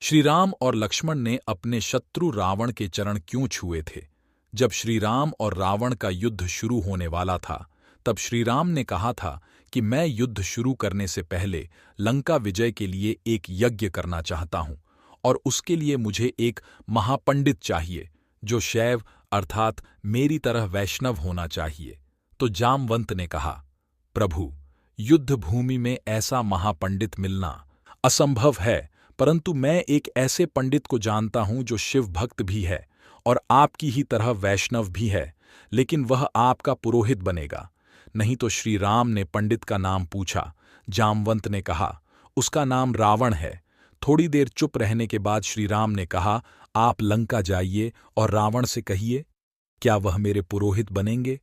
श्री राम और लक्ष्मण ने अपने शत्रु रावण के चरण क्यों छुए थे? जब श्री राम और रावण का युद्ध शुरू होने वाला था, तब श्री राम ने कहा था कि मैं युद्ध शुरू करने से पहले लंका विजय के लिए एक यज्ञ करना चाहता हूं और उसके लिए मुझे एक महापंडित चाहिए जो शैव अर्थात मेरी तरह वैष्णव होना चाहिए। तो जामवंत ने कहा, प्रभु, युद्ध भूमि में ऐसा महापंडित मिलना असंभव है, परंतु मैं एक ऐसे पंडित को जानता हूं जो शिव भक्त भी है और आपकी ही तरह वैष्णव भी है, लेकिन वह आपका पुरोहित बनेगा। नहीं तो श्री राम ने पंडित का नाम पूछा। जामवंत ने कहा, उसका नाम रावण है। थोड़ी देर चुप रहने के बाद श्री राम ने कहा, आप लंका जाइए और रावण से कहिए, क्या वह मेरे पुरोहित बनेंगे?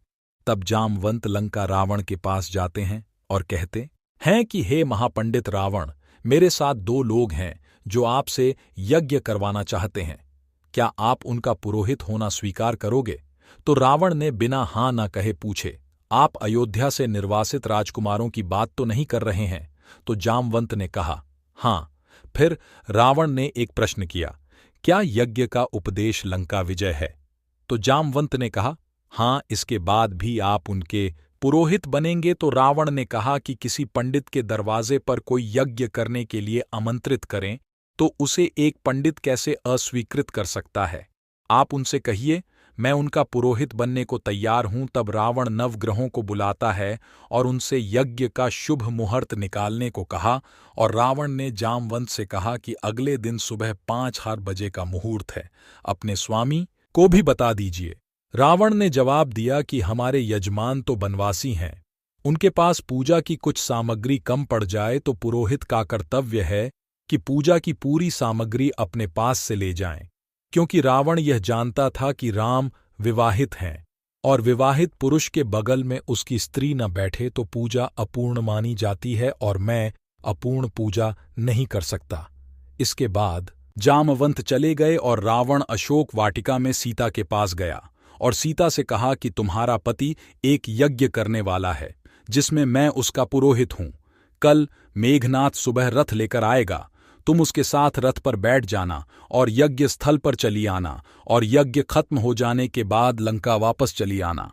तब जामवंत लंका रावण के पास जाते हैं और कहते हैं कि हे महापंडित रावण, मेरे साथ 2 लोग हैं जो आपसे यज्ञ करवाना चाहते हैं। क्या आप उनका पुरोहित होना स्वीकार करोगे? तो रावण ने बिना हाँ न कहे पूछे, आप अयोध्या से निर्वासित राजकुमारों की बात तो नहीं कर रहे हैं? तो जामवंत ने कहा, हाँ। फिर रावण ने एक प्रश्न किया, क्या यज्ञ का उपदेश लंका विजय है? तो जामवंत ने कहा, हाँ, इसके बाद भी आप उनके पुरोहित बनेंगे। तो रावण ने कहा कि किसी पंडित के दरवाजे पर कोई यज्ञ करने के लिए आमंत्रित करें तो उसे एक पंडित कैसे अस्वीकृत कर सकता है? आप उनसे कहिए, मैं उनका पुरोहित बनने को तैयार हूं। तब रावण नवग्रहों को बुलाता है और उनसे यज्ञ का शुभ मुहूर्त निकालने को कहा और रावण ने जामवंत से कहा कि अगले दिन सुबह 5 बजे का मुहूर्त है, अपने स्वामी को भी बता दीजिए। रावण ने जवाब दिया कि हमारे यजमान तो बनवासी हैं, उनके पास पूजा की कुछ सामग्री कम पड़ जाए तो पुरोहित का कर्तव्य है कि पूजा की पूरी सामग्री अपने पास से ले जाएं, क्योंकि रावण यह जानता था कि राम विवाहित हैं और विवाहित पुरुष के बगल में उसकी स्त्री न बैठे तो पूजा अपूर्ण मानी जाती है और मैं अपूर्ण पूजा नहीं कर सकता। इसके बाद जामवंत चले गए और रावण अशोक वाटिका में सीता के पास गया और सीता से कहा कि तुम्हारा पति एक यज्ञ करने वाला है जिसमें मैं उसका पुरोहित हूं। कल मेघनाथ सुबह रथ लेकर आएगा, तुम उसके साथ रथ पर बैठ जाना और यज्ञ स्थल पर चली आना और यज्ञ खत्म हो जाने के बाद लंका वापस चली आना।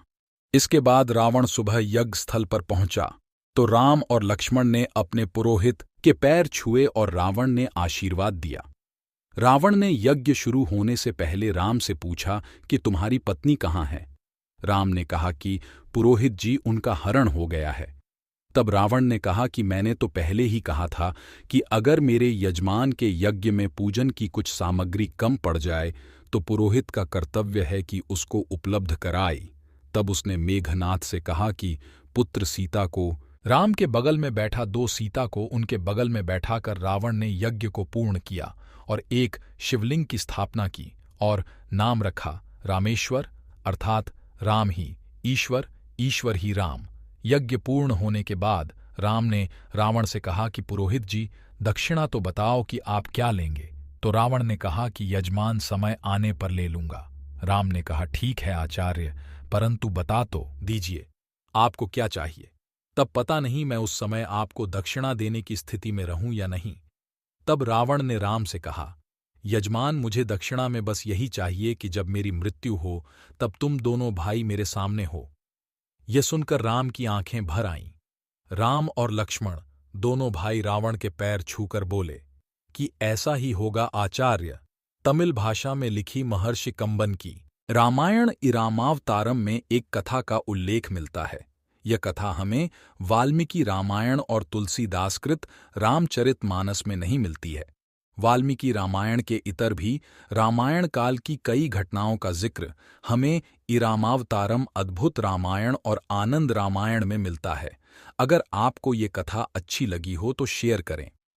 इसके बाद रावण सुबह यज्ञ स्थल पर पहुंचा तो राम और लक्ष्मण ने अपने पुरोहित के पैर छुए और रावण ने आशीर्वाद दिया। रावण ने यज्ञ शुरू होने से पहले राम से पूछा कि तुम्हारी पत्नी कहाँ है? राम ने कहा कि पुरोहित जी, उनका हरण हो गया है। तब रावण ने कहा कि मैंने तो पहले ही कहा था कि अगर मेरे यजमान के यज्ञ में पूजन की कुछ सामग्री कम पड़ जाए तो पुरोहित का कर्तव्य है कि उसको उपलब्ध कराए। तब उसने मेघनाथ से कहा कि पुत्र सीता को राम के बगल में बैठा 2 सीता को उनके बगल में बैठाकर रावण ने यज्ञ को पूर्ण किया और एक शिवलिंग की स्थापना की और नाम रखा रामेश्वर, अर्थात राम ही ईश्वर, ईश्वर ही राम। यज्ञ पूर्ण होने के बाद राम ने रावण से कहा कि पुरोहित जी, दक्षिणा तो बताओ कि आप क्या लेंगे? तो रावण ने कहा कि यजमान समय आने पर ले लूंगा। राम ने कहा, ठीक है आचार्य, परंतु बता तो दीजिए आपको क्या चाहिए। तब पता नहीं मैं उस समय आपको दक्षिणा देने की स्थिति में रहूं या नहीं। तब रावण ने राम से कहा, यजमान, मुझे दक्षिणा में बस यही चाहिए कि जब मेरी मृत्यु हो तब तुम दोनों भाई मेरे सामने हो। यह सुनकर राम की आंखें भर आईं। राम और लक्ष्मण दोनों भाई रावण के पैर छूकर बोले कि ऐसा ही होगा आचार्य। तमिल भाषा में लिखी महर्षि कंबन की रामायण इरामावतारम में एक कथा का उल्लेख मिलता है। यह कथा हमें वाल्मीकि रामायण और तुलसीदासकृत रामचरितमानस में नहीं मिलती है। वाल्मीकि रामायण के इतर भी रामायण काल की कई घटनाओं का जिक्र हमें इरामावतारम, अद्भुत रामायण और आनंद रामायण में मिलता है। अगर आपको ये कथा अच्छी लगी हो तो शेयर करें।